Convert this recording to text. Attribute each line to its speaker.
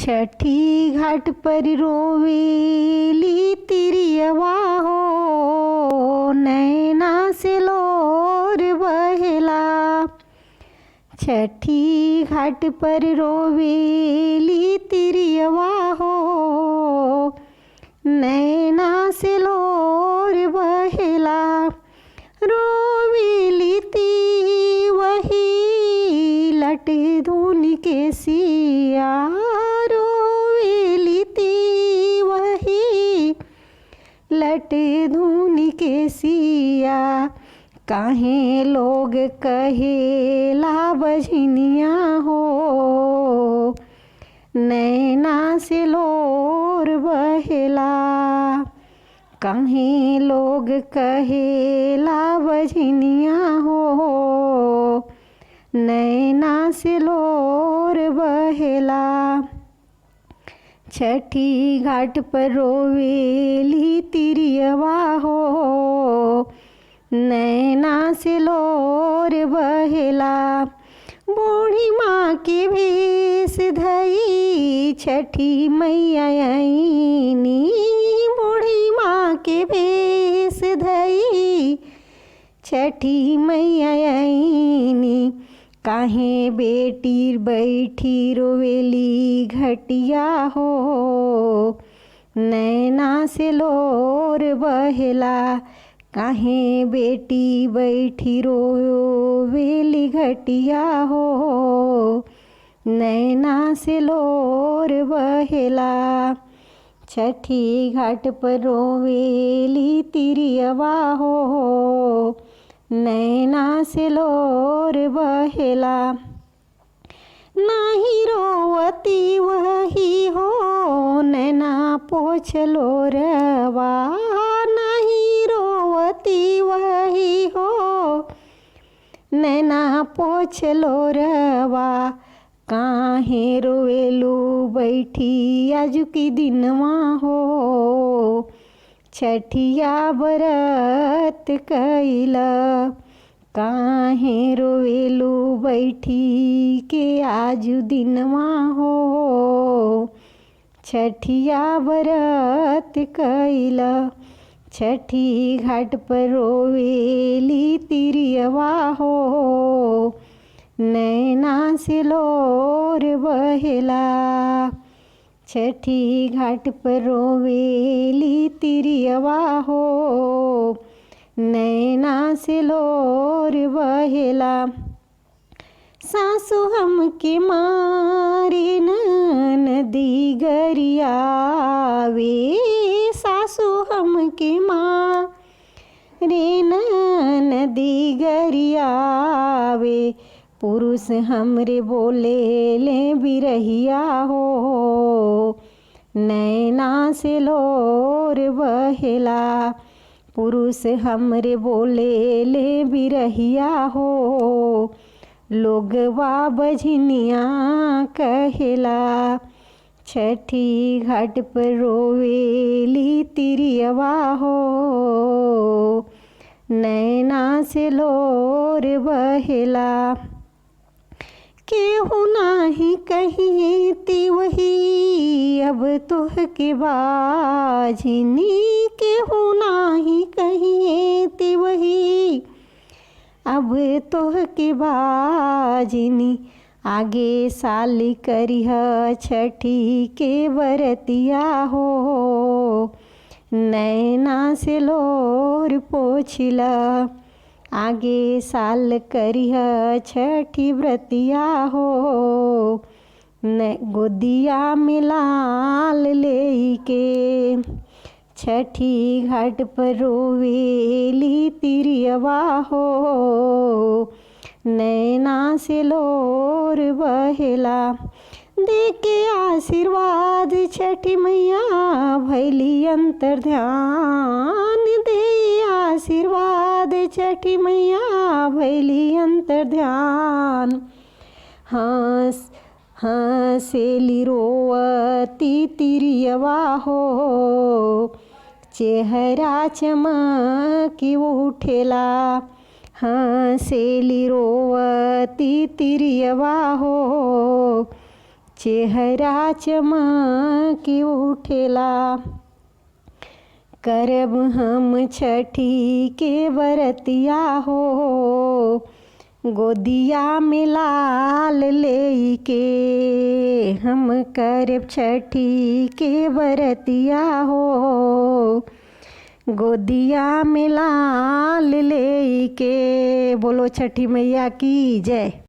Speaker 1: छठी घाट पर रोवेली तिरियवा हो, नैना से लोर बहेला। छठी घाट पर रोवेली तिरियवा हो, नैना से लोर बहेला। रोवेली ती वही लट धुन के सिया, रोवेली ती वही लट धुन के सिया। काहे लोग कहेला बझनिया हो, नैना से लोर बहेला। काहे लोग कहेला बझनिया हो, नैना से लोर बहेला। छठी घाट पर रोवेली तिरियवा हो, नैना से लोर बहेला। बूढ़ी माँ के भेष धई छठी मैया आईनी, बूढ़ी माँ के भेष धई छठी मैया आईनी। काहे बेटी बैठी रोवेली घटिया हो, नैना से लोर बहेला। काहे बेटी बैठी रोवेली घटिया हो, नैना से लोर बहेला। छठी घाट पर रोवेली तिरियवा हो, नैना से लोर बहेला। नाही रोवती वही हो, नैना पोछ लोरवा। नाही रोवती वही हो, नैना पोछ लोरवा। काहे रोवेलू बैठी आजू की दिनवा हो, छठिया बरत कैला। काहे रोवेलू बैठी के आजू दिनवा हो, छठिया बरत कैला। छठी घाट पर रोवेली तिरियवा हो, नैना से लोर बहेला। छठी घाट पर रोवेली तिरियवा हो, नैना से लोर बहेला। सासु हमके मारे नदी गरियावे, सासु हमके मारे नदी गरियावे। पुरुष हमरे बोले ले बिरहिया हो, नैना से लोर बहेला। पुरुष हमरे बोले ले बिरहिया हो, लोगवा बझनिया कहेला। छठी घाट पर रोवेली तिरियवा हो, नैना से लोर बहेला। केहू नाही कहीं ती वही अब तोह के बाझनी, केहू नाही कहीं ती वही अब तोह के बाझनी। आगे साल करिह छठी के बरतिया हो, नैना से लोर पोछिला। आगे साल करिह छठी व्रतिया हो, न गोदिया में लाल लेके। छठी घाट पर रोवेली तिरियवा हो, नैना से लोर बहेला। देके आशीर्वाद छठी मैया भैली अंतर ध्यान, दे आशीर्वाद छठी मैया भैली अंतर ध्यान। हंसेली रोवती तिरियवा हो, चेहरा चमकी उठेला। हंसेली रोवती तिरियवा हो, चेहरा चमक उठेला। करब हम छठी के बरतिया हो, गोदिया में लाल लेके। हम करब छठी के बरतिया हो, गोदिया में लाल लेके। बोलो छठी मैया की जय।